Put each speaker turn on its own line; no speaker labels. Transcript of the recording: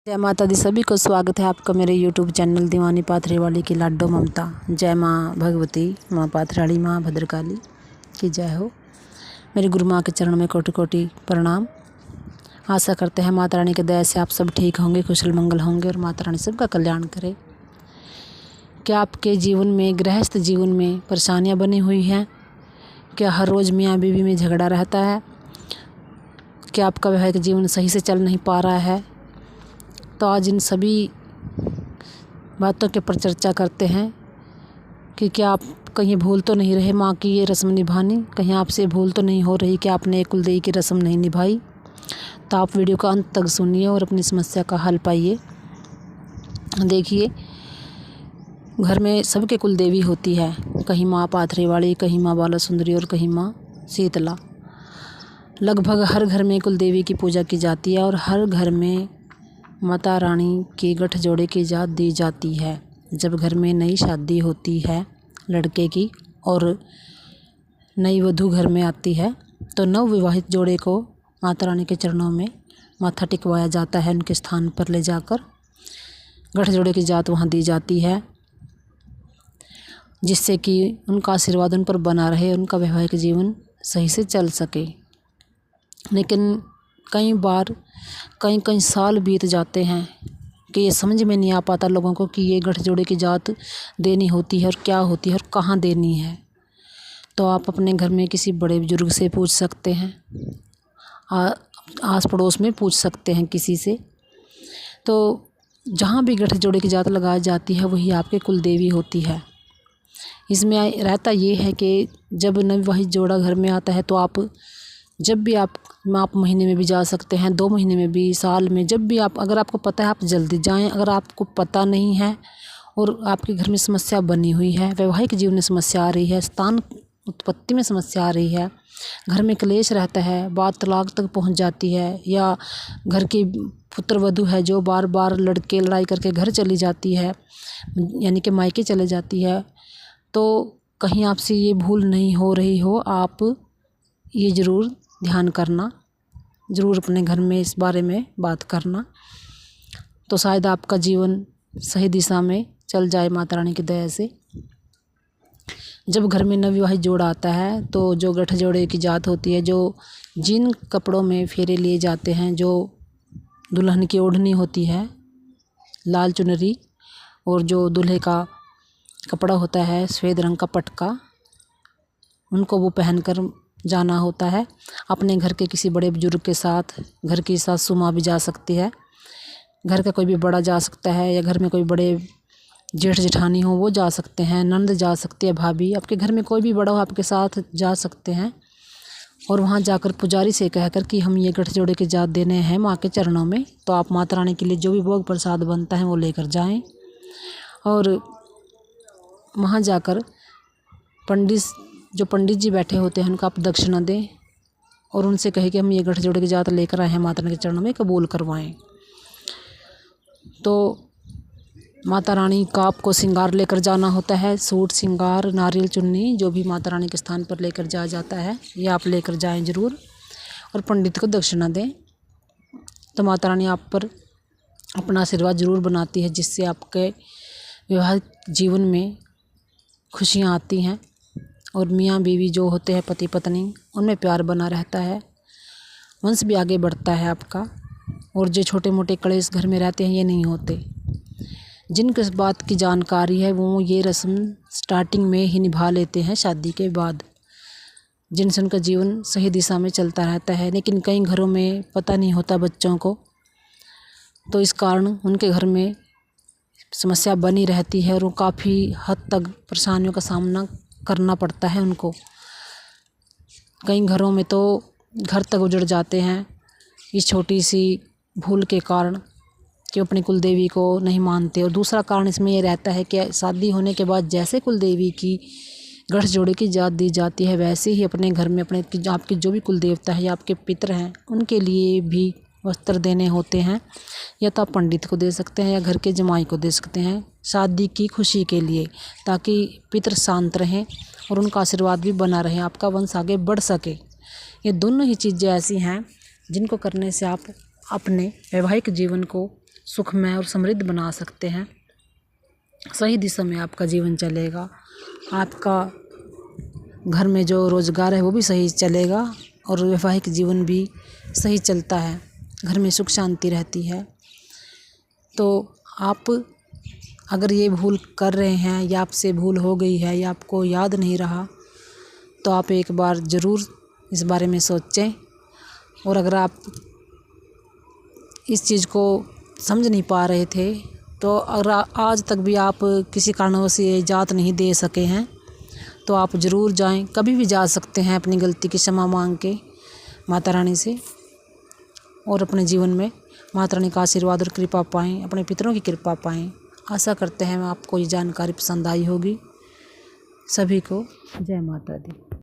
जय माता दी। सभी को स्वागत है आपका मेरे YouTube चैनल दीवानी पाथरीवाली की लाडो ममता। जय माँ भगवती, माँ पाथराड़ी, माँ भद्रकाली की जय हो। मेरी गुरु माँ के चरणों में कोटि कोटि प्रणाम। आशा करते हैं माता रानी के दया से आप सब ठीक होंगे, कुशल मंगल होंगे और माता रानी सबका कल्याण करे। क्या आपके जीवन में, गृहस्थ जीवन में परेशानियाँ बनी हुई हैं? क्या हर रोज़ मियाँ बीवी में झगड़ा रहता है? क्या आपका वैवाहिक जीवन सही से चल नहीं पा रहा है? तो आज इन सभी बातों के पर चर्चा करते हैं कि क्या आप कहीं भूल तो नहीं रहे माँ की ये रस्म निभानी, कहीं आपसे भूल तो नहीं हो रही कि आपने कुलदेवी की रस्म नहीं निभाई। तो आप वीडियो का अंत तक सुनिए और अपनी समस्या का हल पाइए। देखिए, घर में सबके कुलदेवी होती है, कहीं माँ पाथरीवाली, कहीं माँ बाला सुंदरी और कहीं माँ शीतला। लगभग हर घर में कुलदेवी की पूजा की जाती है और हर घर में माता रानी की गठजोड़े की जात दी जाती है। जब घर में नई शादी होती है लड़के की और नई वधू घर में आती है तो नवविवाहित जोड़े को माता रानी के चरणों में माथा टिकवाया जाता है। उनके स्थान पर ले जाकर गठजोड़े की जात वहाँ दी जाती है, जिससे कि उनका आशीर्वाद उन पर बना रहे, उनका वैवाहिक जीवन सही से चल सके। लेकिन कई बार कई साल बीत जाते हैं कि ये समझ में नहीं आ पाता लोगों को कि ये गठजोड़े की जात देनी होती है और क्या होती है और कहाँ देनी है। तो आप अपने घर में किसी बड़े बुजुर्ग से पूछ सकते हैं, आस पड़ोस में पूछ सकते हैं किसी से। तो जहाँ भी गठजोड़े की जात लगाई जाती है वही आपके कुलदेवी होती है। इसमें रहता ये है कि जब नवविवाहित जोड़ा घर में आता है तो आप जब भी आप महीने में भी जा सकते हैं, 2 महीने में भी, साल में, जब भी आप, अगर आपको पता है आप जल्दी जाएं। अगर आपको पता नहीं है और आपके घर में समस्या बनी हुई है, वैवाहिक जीवन में समस्या आ रही है, संतान उत्पत्ति में समस्या आ रही है, घर में क्लेश रहता है, बात तलाक तक पहुंच जाती है, या घर की पुत्र वधू है जो बार बार लड़के लड़ाई करके घर चली जाती है, यानी कि मायके चले जाती है, तो कहीं आपसे ये भूल नहीं हो रही हो। आप ये ज़रूर ध्यान करना, ज़रूर अपने घर में इस बारे में बात करना, तो शायद आपका जीवन सही दिशा में चल जाए माता रानी की दया से। जब घर में नवविवाहित जोड़ा आता है तो जो गठजोड़े की जात होती है, जो जिन कपड़ों में फेरे लिए जाते हैं, जो दुल्हन की ओढ़नी होती है, लाल चुनरी, और जो दूल्हे का कपड़ा होता है सफ़ेद रंग का पटका, उनको वो पहनकर जाना होता है। अपने घर के किसी बड़े बुजुर्ग के साथ, घर की सासू माँ भी जा सकती है, घर का कोई भी बड़ा जा सकता है, या घर में कोई बड़े जेठ जेठानी हो वो जा सकते हैं, नंद जा सकती है, भाभी, आपके घर में कोई भी बड़ा हो आपके साथ जा सकते हैं। और वहाँ जाकर पुजारी से कहकर कि हम ये गठजोड़े की जात देने हैं माँ के चरणों में, तो आप माता रानी के लिए जो भी भोग प्रसाद बनता है वो लेकर जाएं। और वहाँ जाकर जो पंडित जी बैठे होते हैं उनको आप दक्षिणा दें और उनसे कहें कि हम ये गठजोड़े की जात लेकर आए हैं, माता रानी के चरणों में कबूल करवाएं। तो माता रानी का आपको श्रृंगार लेकर जाना होता है, सूट, श्रृंगार, नारियल चुन्नी, जो भी माता रानी के स्थान पर लेकर जाया जाता है ये आप लेकर जाएं ज़रूर, और पंडित को दक्षिणा दें। तो माता रानी आप पर अपना आशीर्वाद ज़रूर बनाती है, जिससे आपके वैवाहिक जीवन में खुशियाँ आती हैं और मियाँ बीवी जो होते हैं, पति पत्नी, उनमें प्यार बना रहता है, वंश भी आगे बढ़ता है आपका। और जो छोटे मोटे कलेश घर में रहते हैं ये नहीं होते। जिनको इस बात की जानकारी है वो ये रस्म स्टार्टिंग में ही निभा लेते हैं शादी के बाद, जिनसे उनका जीवन सही दिशा में चलता रहता है। लेकिन कई घरों में पता नहीं होता बच्चों को, तो इस कारण उनके घर में समस्या बनी रहती है और वो काफ़ी हद तक परेशानियों का सामना करना पड़ता है उनको। कई घरों में तो घर तक उजड़ जाते हैं इस छोटी सी भूल के कारण कि अपनी कुलदेवी को नहीं मानते। और दूसरा कारण इसमें ये रहता है कि शादी होने के बाद जैसे कुलदेवी की गठजोड़े की जात दी जाती है, वैसे ही अपने घर में आपके जो भी कुलदेवता है या आपके पितर हैं उनके लिए भी वस्त्र देने होते हैं, या तो आप पंडित को दे सकते हैं या घर के जमाई को दे सकते हैं शादी की खुशी के लिए, ताकि पितर शांत रहें और उनका आशीर्वाद भी बना रहे, आपका वंश आगे बढ़ सके। ये दोनों ही चीज़ें ऐसी हैं जिनको करने से आप अपने वैवाहिक जीवन को सुखमय और समृद्ध बना सकते हैं। सही दिशा में आपका जीवन चलेगा, आपका घर में जो रोज़गार है वो भी सही चलेगा और वैवाहिक जीवन भी सही चलता है, घर में सुख शांति रहती है। तो आप अगर ये भूल कर रहे हैं या आपसे भूल हो गई है या आपको याद नहीं रहा, तो आप एक बार ज़रूर इस बारे में सोचें। और अगर आप इस चीज़ को समझ नहीं पा रहे थे, तो अगर आज तक भी आप किसी कारणवश से इजाज़त नहीं दे सके हैं, तो आप ज़रूर जाएं, कभी भी जा सकते हैं अपनी गलती की क्षमा मांग के माता रानी से, और अपने जीवन में माता रानी का आशीर्वाद और कृपा पाएं, अपने पितरों की कृपा पाएं। आशा करते हैं आपको ये जानकारी पसंद आई होगी। सभी को जय माता दी।